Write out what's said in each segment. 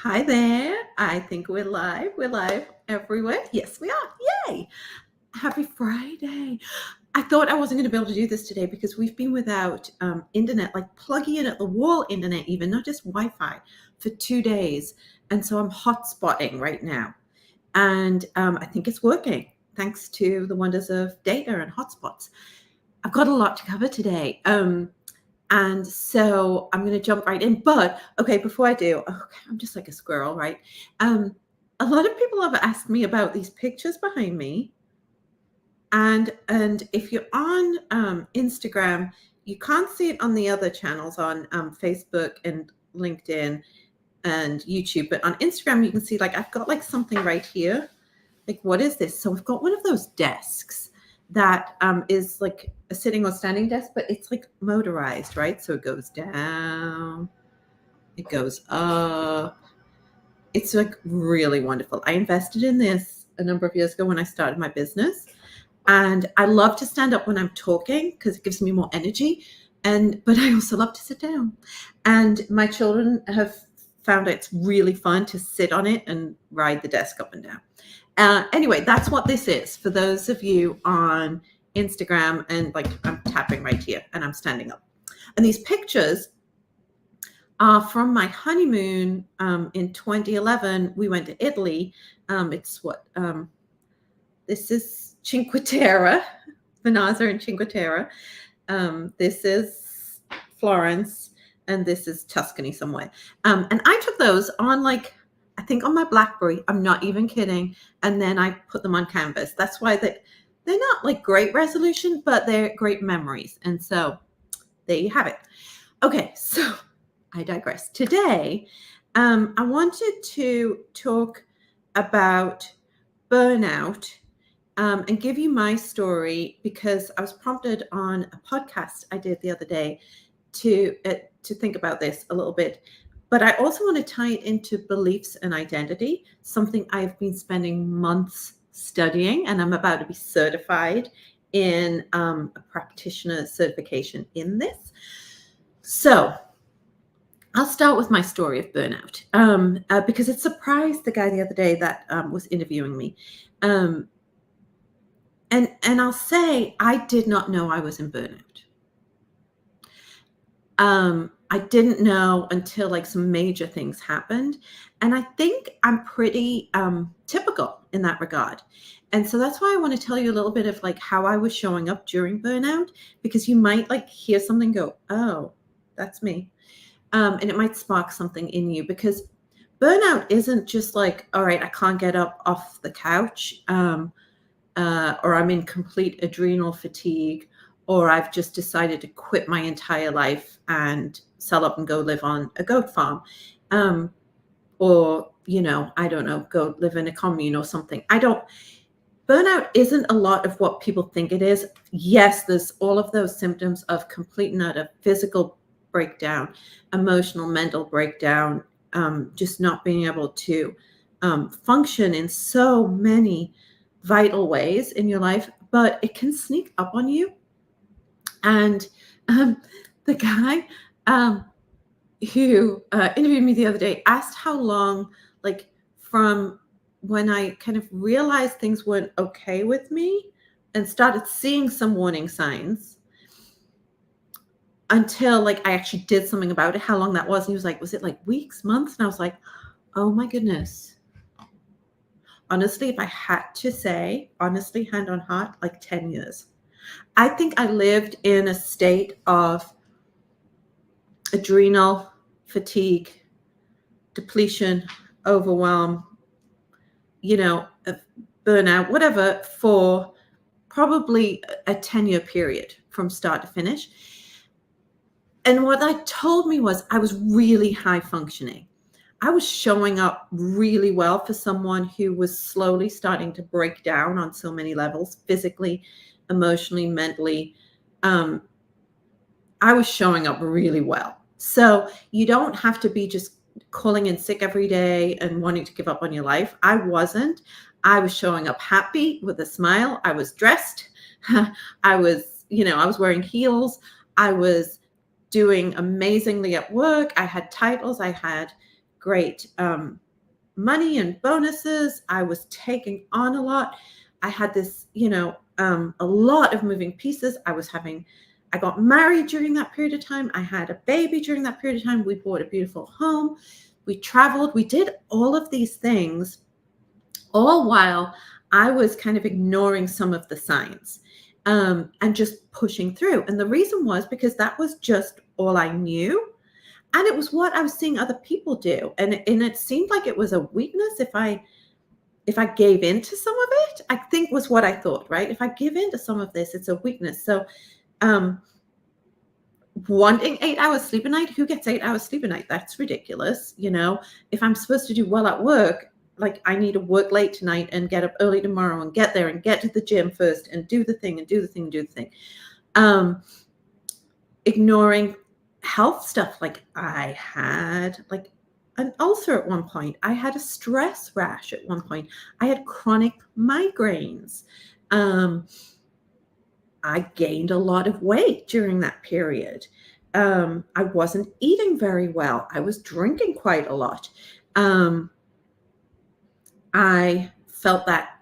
Hi there. I think we're live. We're live everywhere. Yes, we are. Yay. Happy Friday. I thought I wasn't going to be able to do this today because we've been without internet, like plugging in at the wall internet, even not just Wi-Fi, for 2 days. And so I'm hotspotting right now. And I think it's working thanks to the wonders of data and hotspots. I've got a lot to cover today. And so I'm going to jump right in. But okay, before I do, okay, I'm just like a squirrel, right? A lot of people have asked me about these pictures behind me. And if you're on Instagram, you can't see it on the other channels on Facebook and LinkedIn and YouTube. But on Instagram, you can see like I've got like something right here. Like, what is this? So I've got one of those desks that is like a sitting or standing desk, but it's like motorized, right? So it goes down, it goes up. It's like really wonderful. I invested in this a number of years ago when I started my business. And I love to stand up when I'm talking because it gives me more energy. But I also love to sit down. And my children have found it's really fun to sit on it and ride the desk up and down. Anyway, that's what this is for those of you on Instagram. And like I'm tapping right here and I'm standing up. And these pictures are from my honeymoon in 2011. We went to Italy. This is Cinque Terre, Vinaza and Cinque Terre. This is Florence, and this is Tuscany somewhere. And I took those on I think on my BlackBerry. I'm not even kidding. And then I put them on canvas. That's why they're not like great resolution, but they're great memories. And so there you have it. Okay, so I digress. Today, I wanted to talk about burnout and give you my story because I was prompted on a podcast I did the other day to think about this a little bit. But I also want to tie it into beliefs and identity, something I've been spending months studying, and I'm about to be certified in a practitioner certification in this. So I'll start with my story of burnout because it surprised the guy the other day that was interviewing me. And I'll say I did not know I was in burnout. I didn't know until like some major things happened. And I think I'm pretty typical in that regard. And so that's why I want to tell you a little bit of like how I was showing up during burnout, because you might like hear something go, oh, that's me. And it might spark something in you, because burnout isn't just like, all right, I can't get up off the couch, or I'm in complete adrenal fatigue, or I've just decided to quit my entire life and sell up and go live on a goat farm. Or, I don't know, go live in a commune or something. Burnout isn't a lot of what people think it is. Yes, there's all of those symptoms of complete and utter physical breakdown, emotional, mental breakdown, just not being able to function in so many vital ways in your life, but it can sneak up on you. And the guy who interviewed me the other day asked how long, like from when I kind of realized things weren't okay with me and started seeing some warning signs until like I actually did something about it, how long that was. And he was like, was it like weeks, months? And I was like, oh my goodness. Honestly, if I had to say, honestly, hand on heart, like 10 years. I think I lived in a state of adrenal fatigue, depletion, overwhelm, burnout, whatever, for probably a 10-year period from start to finish. And what that told me was I was really high functioning. I was showing up really well for someone who was slowly starting to break down on so many levels, physically, emotionally, mentally. I was showing up really well. So you don't have to be just calling in sick every day and wanting to give up on your life. I wasn't. I was showing up happy with a smile. I was dressed. I was wearing heels. I was doing amazingly at work. I had titles. I had great money and bonuses. I was taking on a lot. I had this, a lot of moving pieces. I got married during that period of time. I had a baby during that period of time. We bought a beautiful home. We traveled. We did all of these things, all while I was kind of ignoring some of the signs, and just pushing through. And the reason was because that was just all I knew. And it was what I was seeing other people do. And it seemed like it was a weakness if I gave in to some of it. I think was what I thought, right? If I give in to some of this, it's a weakness. So um wanting 8 hours sleep a night, who gets 8 hours sleep a night? That's ridiculous. If I'm supposed to do well at work, like I need to work late tonight and get up early tomorrow and get there and get to the gym first and do the thing and do the thing and do the thing. Ignoring health stuff. Like I had like an ulcer at one point. I had a stress rash at one point. I had chronic migraines. I gained a lot of weight during that period. I wasn't eating very well. I was drinking quite a lot. I felt that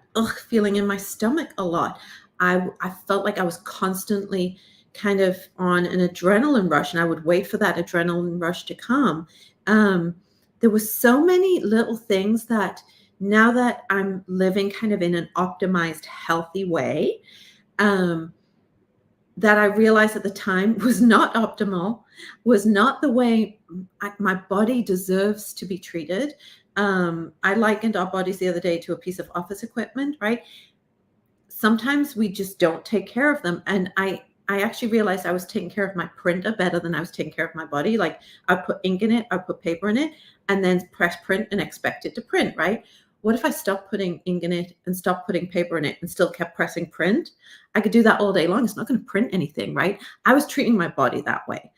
feeling in my stomach a lot. I felt like I was constantly kind of on an adrenaline rush, and I would wait for that adrenaline rush to come. There was so many little things that now that I'm living kind of in an optimized, healthy way, that I realized at the time was not optimal, was not the way my body deserves to be treated. I likened our bodies the other day to a piece of office equipment, right? Sometimes we just don't take care of them. And I actually realized I was taking care of my printer better than I was taking care of my body. Like I'd put ink in it, I'd put paper in it, and then press print and expect it to print, right? What if I stopped putting ink in it and stopped putting paper in it and still kept pressing print? I could do that all day long. It's not going to print anything, right? I was treating my body that way.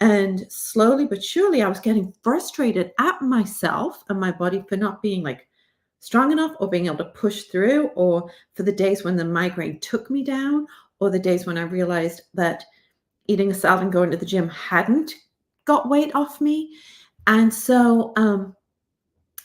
And slowly but surely, I was getting frustrated at myself and my body for not being like strong enough or being able to push through, or for the days when the migraine took me down, or the days when I realized that eating a salad and going to the gym hadn't got weight off me. And so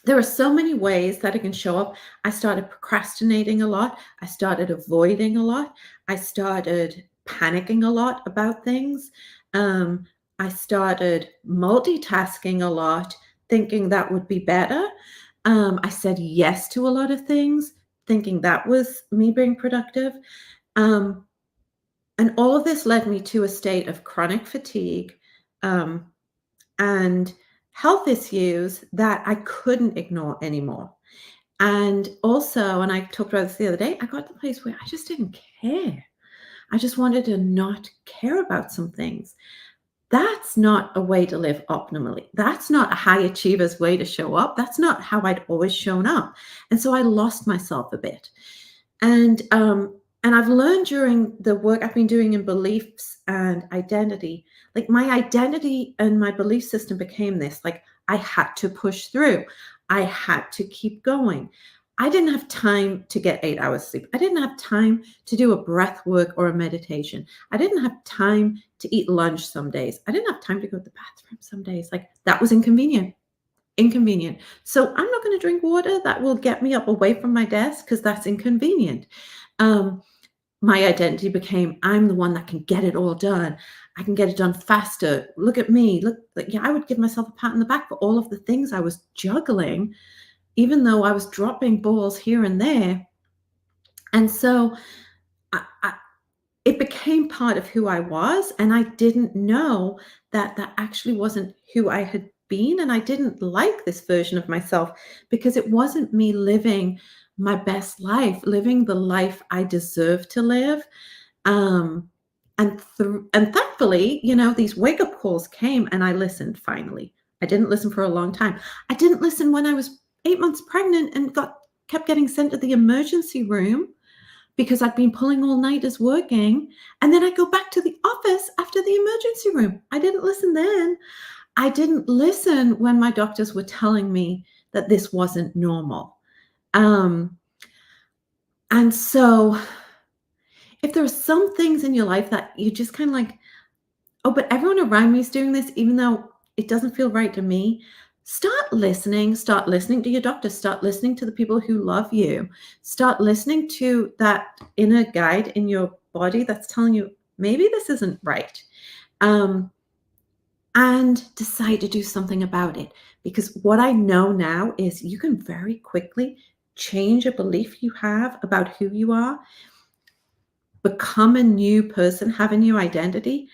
there are so many ways that it can show up. I started procrastinating a lot. I started avoiding a lot. I started panicking a lot about things. I started multitasking a lot, thinking that would be better. I said yes to a lot of things, thinking that was me being productive. Um, and all of this led me to a state of chronic fatigue, and health issues that I couldn't ignore anymore. And also, and I talked about this the other day, I got to the place where I just didn't care. I just wanted to not care about some things. That's not a way to live optimally. That's not a high achiever's way to show up. That's not how I'd always shown up. And so I lost myself a bit. And I've learned during the work I've been doing in beliefs and identity, like my identity and my belief system became this, like I had to push through. I had to keep going. I didn't have time to get 8 hours sleep. I didn't have time to do a breath work or a meditation. I didn't have time to eat lunch some days. I didn't have time to go to the bathroom some days. Like that was inconvenient. Inconvenient. So I'm not going to drink water that will get me up away from my desk because that's inconvenient. My identity became I'm the one that can get it all done. I can get it done faster. Look at me. Look, like, yeah, I would give myself a pat on the back for all of the things I was juggling, even though I was dropping balls here and there. And so it became part of who I was. And I didn't know that that actually wasn't who I had been. And I didn't like this version of myself because it wasn't me living my best life, living the life I deserve to live. And thankfully, these wake up calls came and I listened finally. I didn't listen for a long time. I didn't listen when I was 8 months pregnant and kept getting sent to the emergency room because I'd been pulling all-nighters working. And then I go back to the office after the emergency room. I didn't listen then. I didn't listen when my doctors were telling me that this wasn't normal. And so if there are some things in your life that you just kind of like, oh, but everyone around me is doing this, even though it doesn't feel right to me, Start listening to your doctor, start listening to the people who love you, start listening to that inner guide in your body that's telling you maybe this isn't right. Um, and decide to do something about it. Because what I know now is you can very quickly change a belief you have about who you are, become a new person, have a new identity,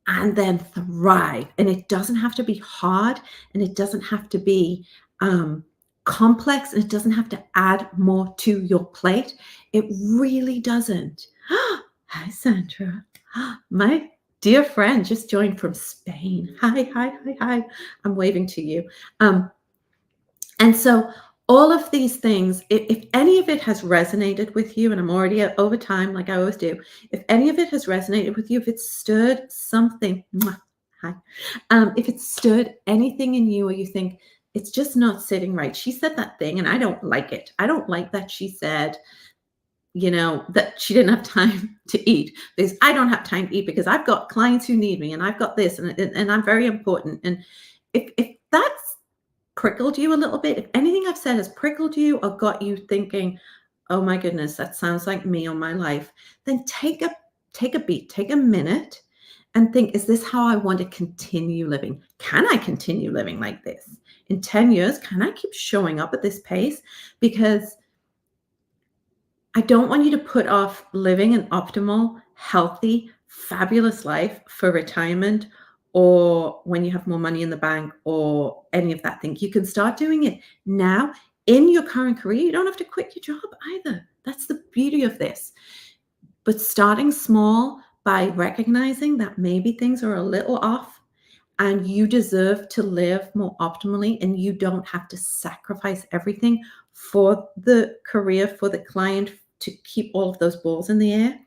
and then thrive. And it doesn't have to be hard, and it doesn't have to be complex, and it doesn't have to add more to your plate. It really doesn't. Hi, Sandra. My dear friend just joined from Spain. Hi, hi, hi, hi. I'm waving to you. And so all of these things, if any of it has resonated with you, and I'm already over time, like I always do, if any of it has resonated with you, if it stirred something, hi, if it stirred anything in you, or you think it's just not sitting right, she said that thing, and I don't like it. I don't like that she said, that she didn't have time to eat, because I don't have time to eat because I've got clients who need me, and I've got this, and I'm very important. And if that's prickled you a little bit, if anything I've said has prickled you or got you thinking, oh my goodness, that sounds like me or my life, then take a beat, take a minute and think, is this how I want to continue living? Can I continue living like this? In 10 years, can I keep showing up at this pace? Because I don't want you to put off living an optimal, healthy, fabulous life for retirement, or when you have more money in the bank, or any of that thing. You can start doing it now in your current career. You don't have to quit your job either. That's the beauty of this. But starting small by recognizing that maybe things are a little off, and you deserve to live more optimally, and you don't have to sacrifice everything for the career, for the client, to keep all of those balls in the air.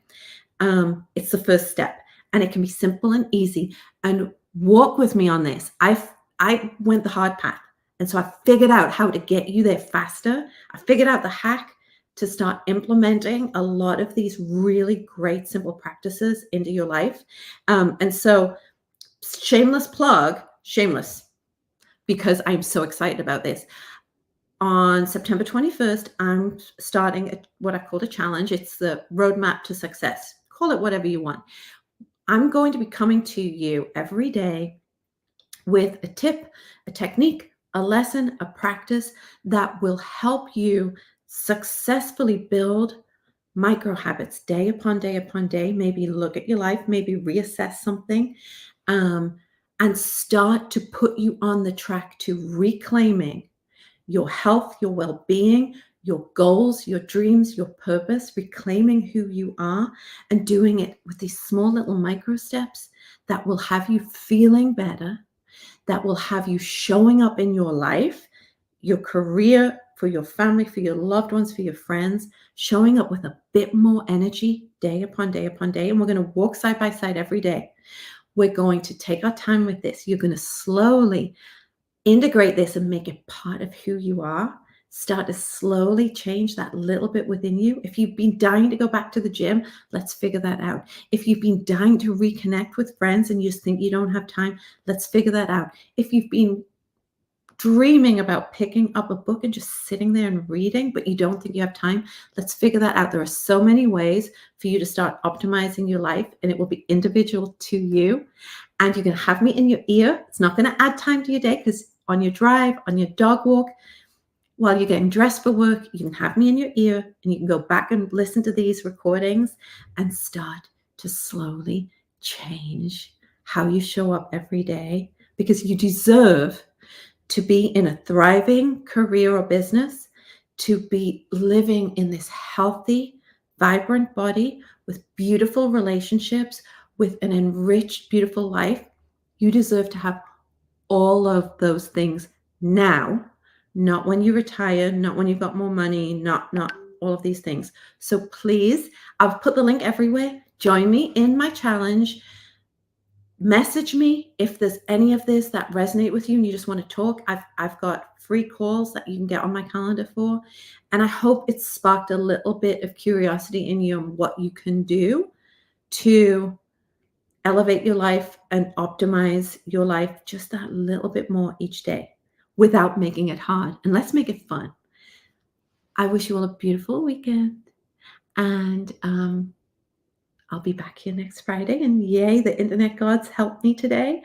It's the first step, and it can be simple and easy. And walk with me on this. I went the hard path, and so I figured out how to get you there faster. I figured out the hack to start implementing a lot of these really great simple practices into your life. And so, shameless plug, shameless, because I'm so excited about this. On September 21st, I'm starting what I called a challenge. It's the roadmap to success. Call it whatever you want. I'm going to be coming to you every day with a tip, a technique, a lesson, a practice that will help you successfully build micro habits day upon day upon day. Maybe look at your life, maybe reassess something, and start to put you on the track to reclaiming your health, your well-being, your goals, your dreams, your purpose, reclaiming who you are, and doing it with these small little micro steps that will have you feeling better, that will have you showing up in your life, your career, for your family, for your loved ones, for your friends, showing up with a bit more energy day upon day upon day. And we're going to walk side by side every day. We're going to take our time with this. You're going to slowly integrate this and make it part of who you are. Start to slowly change that little bit within you. If you've been dying to go back to the gym, let's figure that out. If you've been dying to reconnect with friends and you just think you don't have time, let's figure that out. If you've been dreaming about picking up a book and just sitting there and reading, but you don't think you have time, let's figure that out. There are so many ways for you to start optimizing your life, and it will be individual to you. And you can have me in your ear. It's not going to add time to your day, because on your drive, on your dog walk, while you're getting dressed for work, you can have me in your ear, and you can go back and listen to these recordings and start to slowly change how you show up every day, because you deserve to be in a thriving career or business, to be living in this healthy, vibrant body with beautiful relationships, with an enriched, beautiful life. You deserve to have all of those things now, not when you retire, not when you've got more money, not all of these things. So please, I've put the link everywhere. Join me in my challenge. Message me if there's any of this that resonate with you and you just want to talk. I've got free calls that you can get on my calendar for. And I hope it's sparked a little bit of curiosity in you on what you can do to elevate your life and optimize your life just that little bit more each day. without making it hard. And let's make it fun. I wish you all a beautiful weekend. And I'll be back here next Friday. And yay, the internet gods helped me today.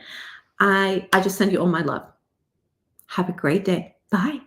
I just send you all my love. Have a great day. Bye.